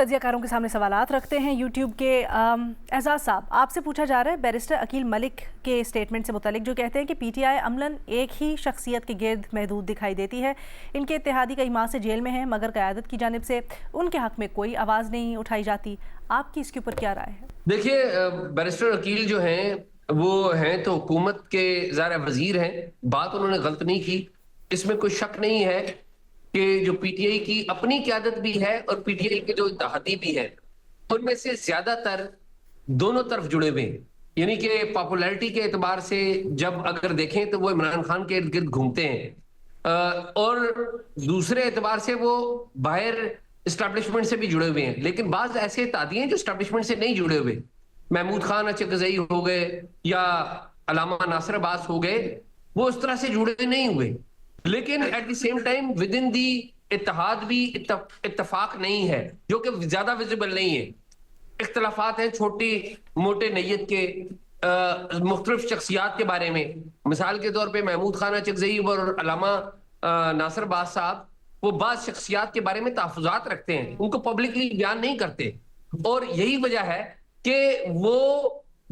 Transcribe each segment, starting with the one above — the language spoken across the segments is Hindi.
तजियाकारों के सामने सवालात रखते हैं। यूट्यूब के एजाज साहब, आपसे पूछा जा रहा है बैरिस्टर अकील मलिक के स्टेटमेंट से मुतालिक, जो कहते हैं कि पीटीआई अमलन एक ही शख्सियत के गिर्द महदूद दिखाई देती है। इनके इत्तेहादी कई माह से जेल में हैं, मगर क़यादत की जानिब से उनके हक़ में कोई आवाज़ नहीं उठाई जाती। आपकी इसके ऊपर क्या राय है? देखिए, बैरिस्टर अकील जो हैं वो हैं तो हुकूमत के ज़ाहिर वजीर हैं, बात उन्होंने गलत नहीं की, इसमें कोई शक नहीं है कि जो पीटीआई की अपनी क़यादत भी है और पीटीआई के जो इत्तेहादी भी है, उनमें से ज्यादातर दोनों तरफ जुड़े हुए हैं। यानी कि पॉपुलैरिटी के एतबार से जब अगर देखें तो वो इमरान खान के इर्द गिर्द घूमते हैं, और दूसरे एतबार से वो बाहर इस्टेब्लिशमेंट से भी जुड़े हुए हैं। लेकिन बाज ऐसे इत्तेहादी हैं जो इस्टेब्लिशमेंट से नहीं जुड़े हुए, महमूद खान अचकज़ई हो गए या अलामा नासिर अब्बास हो गए, वो उस तरह से जुड़े नहीं हुए। लेकिन at the same time with इन दी इत्तेहाद भी इत्तफाक नहीं है, जो कि ज्यादा विजिबल नहीं है। इख्तलाफात हैं छोटी मोटे नैयत के, मुख्तलिफ शख्सियात के बारे में। मिसाल के तौर पे महमूद खान अचकज़ई और अलामा नासिर अब्बास साहब, वो बाज़ शख्सियात के बारे में तहफ़्फ़ुज़ात रखते हैं, उनको पब्लिकली बयान नहीं करते, और यही वजह है कि वो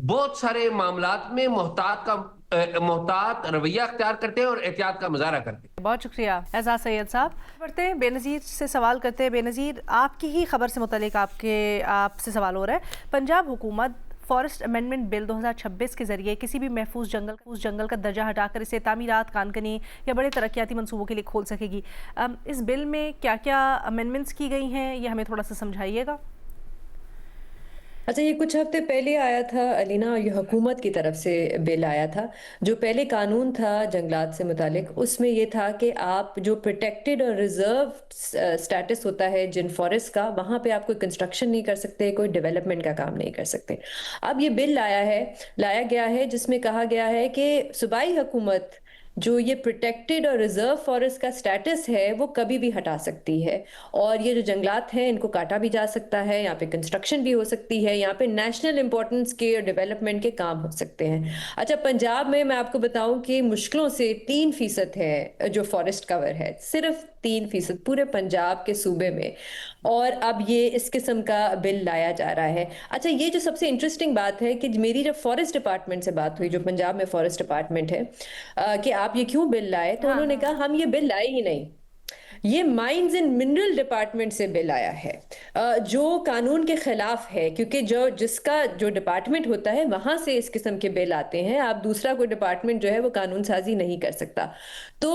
बहुत सारे मामलात में मोहतात रवैया अख्तियार करते हैं और एहतियात का मुजाहरा करते हैं। बहुत शुक्रिया एजाज सैयद साहब। बढ़ते हैं बेनज़ीर से सवाल करते हैं। बेनज़ीर, आपकी ही खबर से मुतालिक आपसे सवाल हो रहा है। पंजाब हुकूमत फॉरेस्ट अमेंडमेंट बिल 2026 के जरिए किसी भी महफूज जंगल का दर्जा हटाकर इसे तामीरात, कानकनी या बड़े तरक्याती मंसूबों के लिए खोल सकेगी। इस बिल में क्या क्या अमेंडमेंट्स की गई हैं, ये हमें थोड़ा सा समझाइएगा। अच्छा, ये कुछ हफ्ते पहले आया था अलीना, ये हुकूमत की तरफ से बिल आया था। जो पहले कानून था जंगलात से मुतालिक, उसमें ये था कि आप जो प्रोटेक्टेड और रिजर्व स्टेटस होता है जिन फॉरेस्ट का, वहाँ पे आप कोई कंस्ट्रक्शन नहीं कर सकते, कोई डेवलपमेंट का काम नहीं कर सकते। अब ये बिल लाया गया है जिसमें कहा गया है कि सूबाई हुकूमत जो ये प्रोटेक्टेड और रिजर्व फॉरेस्ट का स्टेटस है वो कभी भी हटा सकती है, और ये जो जंगलात हैं इनको काटा भी जा सकता है, यहाँ पे कंस्ट्रक्शन भी हो सकती है, यहाँ पे नेशनल इंपॉर्टेंस के और डेवलपमेंट के काम हो सकते हैं। अच्छा, पंजाब में मैं आपको बताऊं कि मुश्किलों से 3% है जो फॉरेस्ट कवर है, सिर्फ 3% पूरे पंजाब के सूबे में, और अब ये इस किस्म का बिल लाया जा रहा है। अच्छा, ये जो सबसे इंटरेस्टिंग बात है कि मेरी जब फॉरेस्ट डिपार्टमेंट से बात हुई, जो पंजाब में फॉरेस्ट डिपार्टमेंट है, कि आप ये क्यों बिल लाए, तो उन्होंने कहा हम ये बिल लाए ही नहीं, ये माइंस एंड मिनरल डिपार्टमेंट से बिल आया है, जो कानून के खिलाफ है, क्योंकि जिसका जो डिपार्टमेंट होता है वहां से इस किस्म के बिल आते हैं। आप दूसरा कोई डिपार्टमेंट जो है वो कानून साजी नहीं कर सकता। तो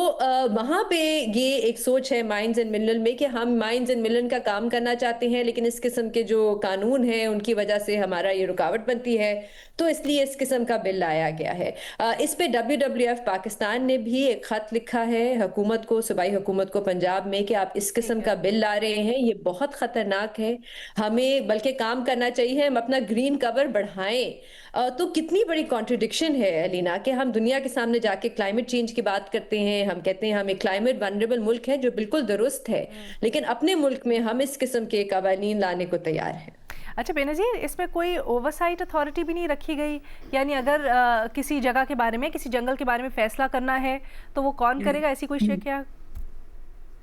वहां पे ये एक सोच है माइंस एंड मिनरल में कि हम माइंस एंड मिनरल का काम करना चाहते हैं, लेकिन इस किस्म के जो कानून है उनकी वजह से हमारा ये रुकावट बनती है, तो इसलिए इस किस्म का बिल लाया गया है। इस पे WWF पाकिस्तान ने भी एक खत लिखा है हुकूमत को, सूबाई हुकूमत को पंजाब में, कि आप इस किस्म का बिल ला रहे हैं, ये बहुत खतरनाक है, हमें बल्कि काम करना चाहिए, हम अपना ग्रीन कवर बढ़ाएं। तो कितनी बड़ी कॉन्ट्रडिक्शन है अलीना, कि हम दुनिया के सामने जाके क्लाइमेट चेंज की बात करते हैं, हम कहते हैं हम एक क्लाइमेट वनरेबल मुल्क है, जो बिल्कुल दुरुस्त है, लेकिन अपने मुल्क में हम इस किस्म के कवानीन लाने को तैयार हैं। अच्छा बेनज़ीर, इसमें कोई ओवरसाइट अथॉरिटी भी नहीं रखी गई? यानी अगर किसी जगह के बारे में, किसी जंगल के बारे में फैसला करना है तो वो कौन करेगा, ऐसी कोई शक क्या?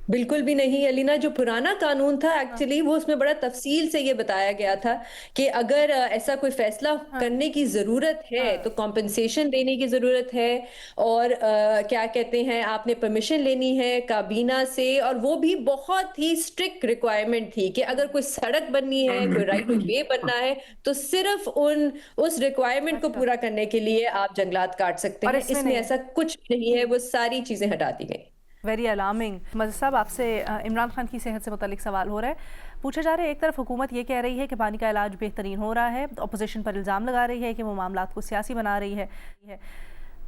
बिल्कुल भी नहीं अलीना, जो पुराना कानून था एक्चुअली वो उसमें बड़ा तफसील से ये बताया गया था कि अगर ऐसा कोई फैसला करने की ज़रूरत है तो कॉम्पेंसेशन देने की ज़रूरत है, और क्या कहते हैं, आपने परमिशन लेनी है काबीना से, और वो भी बहुत ही स्ट्रिक्ट रिक्वायरमेंट थी कि अगर कोई सड़क बननी है, कोई राइट टू वे बनना है, तो सिर्फ उस रिक्वायरमेंट को पूरा करने के लिए आप जंगलात काट सकते हैं। इसमें ऐसा कुछ नहीं है, वो सारी चीज़ें हटा दी गई। Very alarming. मज़ीद साहब, आपसे इमरान खान की सेहत से मुतालिक सवाल हो रहा है। पूछा जा रहा है, एक तरफ हुकूमत ये कह रही है कि पानी का इलाज बेहतरीन हो रहा है, अपोजिशन पर इल्ज़ाम लगा रही है कि वो मामलात को सियासी बना रही है।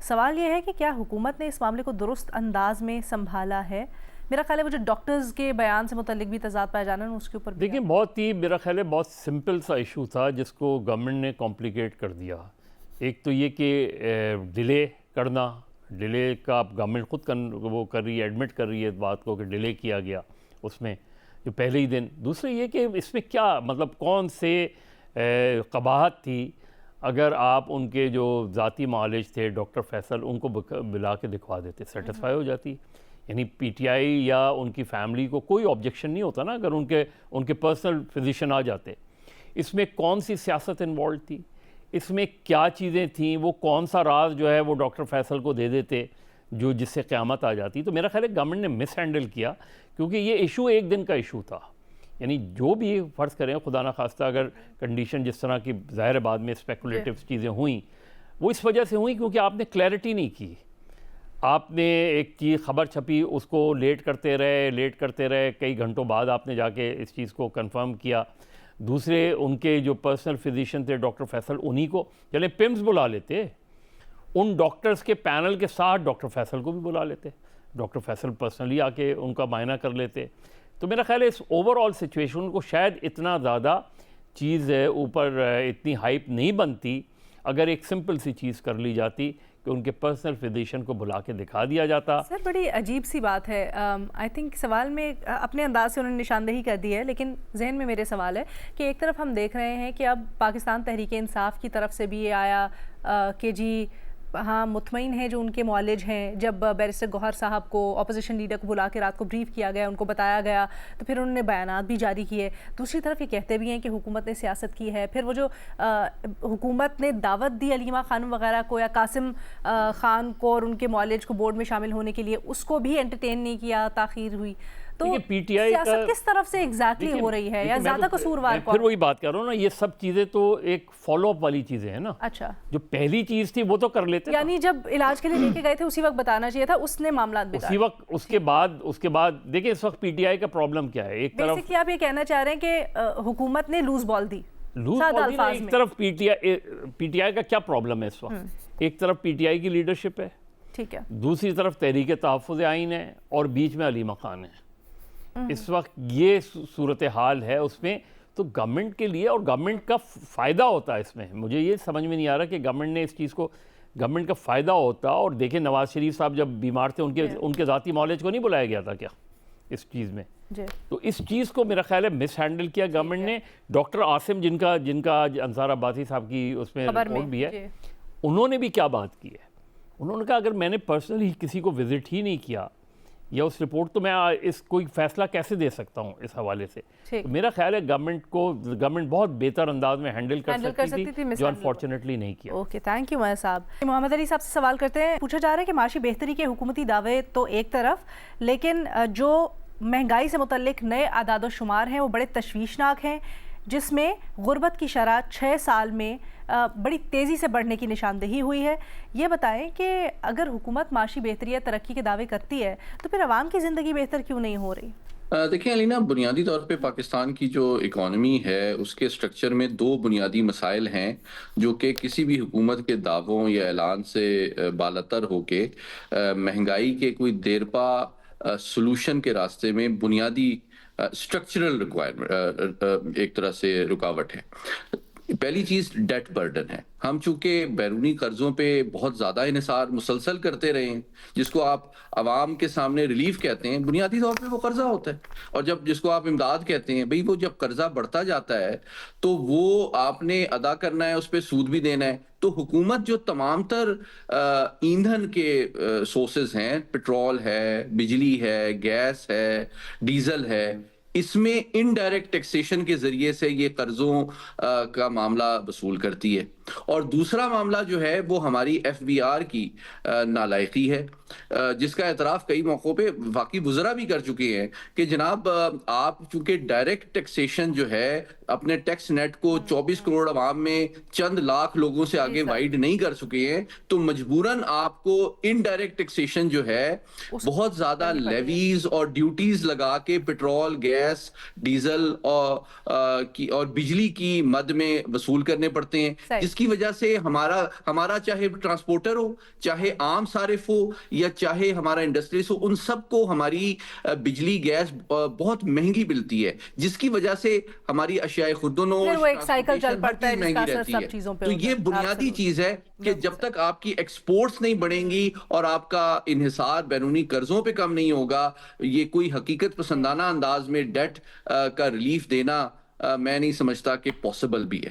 सवाल ये है कि क्या हुकूमत ने इस मामले को दुरुस्त अंदाज में संभाला है? मेरा ख्याल है वो जो डॉक्टर्स के बयान से मुतालिक भी तजाद पाया जाना है, उसके ऊपर देखिए बहुत ही मेरा ख्याल है बहुत सिंपल सा इशू था जिसको गवर्नमेंट ने कॉम्प्लिकेट कर दिया। एक तो ये कि डिले करना, डिले का अब गवर्नमेंट खुद वो कर रही है, एडमिट कर रही है इस बात को कि डिले किया गया उसमें जो पहले ही दिन। दूसरा ये कि इसमें क्या मतलब कौन से कबाहत थी, अगर आप उनके जो ज़ाती मालिज थे डॉक्टर फैसल, उनको बुला के दिखवा देते, सेटिस्फाई हो जाती। यानी पीटीआई या उनकी फैमिली को कोई ऑब्जेक्शन नहीं होता ना अगर उनके पर्सनल फिजिशियन आ जाते। इसमें कौन सी सियासत इन्वॉल्व थी, इसमें क्या चीज़ें थीं, वो कौन सा राज जो है वो डॉक्टर फैसल को दे देते जो जिससे क़यामत आ जाती। तो मेरा ख्याल है गवर्नमेंट ने मिस हैंडल किया, क्योंकि ये इशू एक दिन का इशू था। यानी जो भी फ़र्ज़ करें खुदा न खास्ता अगर कंडीशन जिस तरह की ज़ाहिर बाद में स्पेकुलेटिव चीज़ें हुई वो इस वजह से हुई क्योंकि आपने क्लैरिटी नहीं की। आपने एक चीज़ खबर छपी, उसको लेट करते रहे, कई घंटों बाद आपने जाके इस चीज़ को कंफर्म किया। दूसरे उनके जो पर्सनल फिजिशियन थे डॉक्टर फैसल, उन्हीं को चले पिम्स बुला लेते, उन डॉक्टर्स के पैनल के साथ डॉक्टर फैसल को भी बुला लेते, डॉक्टर फैसल पर्सनली आके उनका मायना कर लेते। तो मेरा ख्याल है इस ओवरऑल सिचुएशन को शायद इतना ज़्यादा चीज़ ऊपर इतनी हाइप नहीं बनती अगर एक सिंपल सी चीज़ कर ली जाती कि उनके पर्सनल फिजिशियन को बुला के दिखा दिया जाता। सर बड़ी अजीब सी बात है। आई थिंक सवाल में अपने अंदाज से उन्होंने निशानदेही कर दी है, लेकिन जहन में मेरे सवाल है कि एक तरफ हम देख रहे हैं कि अब पाकिस्तान तहरीक इंसाफ की तरफ से भी ये आया कि जी हाँ मुतमईन है जो उनके मौलिज हैं। जब बैरिस्टर गौहर साहब को अपोजिशन लीडर को बुला के रात को ब्रीफ किया गया, उनको बताया गया, तो फिर उन्होंने बयानात भी जारी किए। दूसरी तरफ ये कहते भी हैं कि हुकूमत ने सियासत की है। फिर वो जो हुकूमत ने दावत दी अलीमा खानम वगैरह को या कासिम खान को और उनके मौलिज को बोर्ड में शामिल होने के लिए, उसको भी एंटरटेन नहीं किया, ताख़ीर हुई। तो पीटीआई सियासत किस तरफ से एग्जैक्टली हो रही है या ज़्यादा कसूरवार कौन? फिर वही बात कर रहा हूँ ना, ये सब चीज़ें तो एक फॉलोअप वाली चीज़ें हैं ना। अच्छा, जो पहली चीज़ थी वो तो कर लेते, यानी जब इलाज के लिए लेके गए थे उसी वक्त बताना चाहिए था, उसने मामला उसी वक्त। उसके बाद देखिए इस वक्त पीटीआई का प्रॉब्लम क्या है। एक तरफ बेसिकली आप ये कहना चाह रहे हैं कि हुकूमत ने लूज बॉल दी। एक तरफ पीटीआई का क्या प्रॉब्लम है इस वक्त, एक तरफ पीटीआई की लीडरशिप है, ठीक है, दूसरी तरफ तहरीक तहफ़्फ़ुज़ आइन है और बीच में अलीमा खान है। इस वक्त ये सूरत हाल है उसमें। तो गवर्नमेंट के लिए, और गवर्नमेंट का फ़ायदा होता है इसमें, मुझे ये समझ में नहीं आ रहा कि गवर्नमेंट ने इस चीज़ को, गवर्नमेंट का फ़ायदा होता। और देखें नवाज़ शरीफ साहब जब बीमार थे उनके ज़ाती मौलिज को नहीं बुलाया गया था क्या इस चीज़ में? तो इस चीज़ को मेरा ख्याल है मिस हैंडल किया गवर्नमेंट ने। डॉक्टर आसिम जिनका आज अंसार अब्बासी साहब की उसमें रिपोर्ट भी है, उन्होंने भी क्या बात की है। उन्होंने कहा अगर मैंने पर्सनली किसी को विज़िट ही नहीं किया या उस रिपोर्ट, तो मैं इस कोई फ़ैसला कैसे दे सकता हूँ इस हवाले से। तो मेरा ख्याल है गवर्नमेंट बहुत बेहतर अंदाज में हैंडल कर सकती थी जो अनफॉर्चुनेटली नहीं किया। ओके, थैंक यू मया साहब। मोहम्मद अली साहब से सवाल करते हैं। पूछा जा रहा है कि माशी बेहतरी के हुकूमती दावे तो एक तरफ, लेकिन जो महंगाई से मुतल्लिक नए आदाद-ओ-शुमार हैं वो बड़े तशवीशनाक हैं, जिसमें गुर्बत की शरह 6 साल में बड़ी तेज़ी से बढ़ने की निशानदेही हुई है। ये बताएं कि अगर हुकूमत माशी बेहतरी या तरक्की के दावे करती है तो फिर आवाम की ज़िंदगी बेहतर क्यों नहीं हो रही? देखिए अलीना, बुनियादी तौर पे पाकिस्तान की जो इकॉनमी है उसके स्ट्रक्चर में 2 बुनियादी मसाइल हैं जो कि किसी भी हुकूमत के दावों या ऐलान से बालातर होके महंगाई के कोई देरपा सॉल्यूशन के रास्ते में बुनियादी स्ट्रक्चरल रिक्वायरमेंट एक तरह से रुकावट है। पहली चीज डेट बर्डन है। हम चूंकि बैरूनी कर्जों पे बहुत ज्यादा इन्हिसार मुसलसल करते रहे हैं, जिसको आप आवाम के सामने रिलीफ कहते हैं, बुनियादी तौर पे वो कर्जा होता है। और जब जिसको आप इमदाद कहते हैं, भाई वो जब कर्जा बढ़ता जाता है तो वो आपने अदा करना है, उस पर सूद भी देना है। तो हुकूमत जो तमाम तर ईंधन के सोर्सेज हैं, पेट्रोल है, बिजली है, गैस है, डीजल है, इसमें इनडायरेक्ट टैक्सेशन के जरिए से ये कर्जों का मामला वसूल करती है। और दूसरा मामला जो है वो हमारी FBR की नालायकी है, जिसका एतराफ़ कई मौक़ों पे वाकई वज़रा भी कर चुके हैं कि जनाब आप चूंकि डायरेक्ट टैक्सेशन जो है अपने टैक्स नेट को 24 करोड़ अवाम में चंद लाख लोगों से आगे वाइड नहीं कर चुके हैं, तो मजबूरन आपको इनडायरेक्ट टैक्सेशन जो है बहुत ज्यादा लेवीज और ड्यूटीज लगा के पेट्रोल, गैस, डीजल और बिजली की मद में वसूल करने पड़ते हैं, जिसकी वजह से हमारा चाहे ट्रांसपोर्टर हो, चाहे आम सारिफ हो या चाहे हमारा इंडस्ट्रीज हो, उन सबको हमारी बिजली, गैस बहुत महंगी मिलती है, जिसकी वजह से हमारी अशियाए खुर्दनोश महंगी रहती है। तो ये बुनियादी चीज है कि जब तक आपकी एक्सपोर्ट्स नहीं बढ़ेंगी और आपका इन्हिसार बैरूनी कर्जों पे कम नहीं होगा, ये कोई हकीकत पसंदाना अंदाज में डेट का रिलीफ देना मैं नहीं समझता कि पॉसिबल भी है।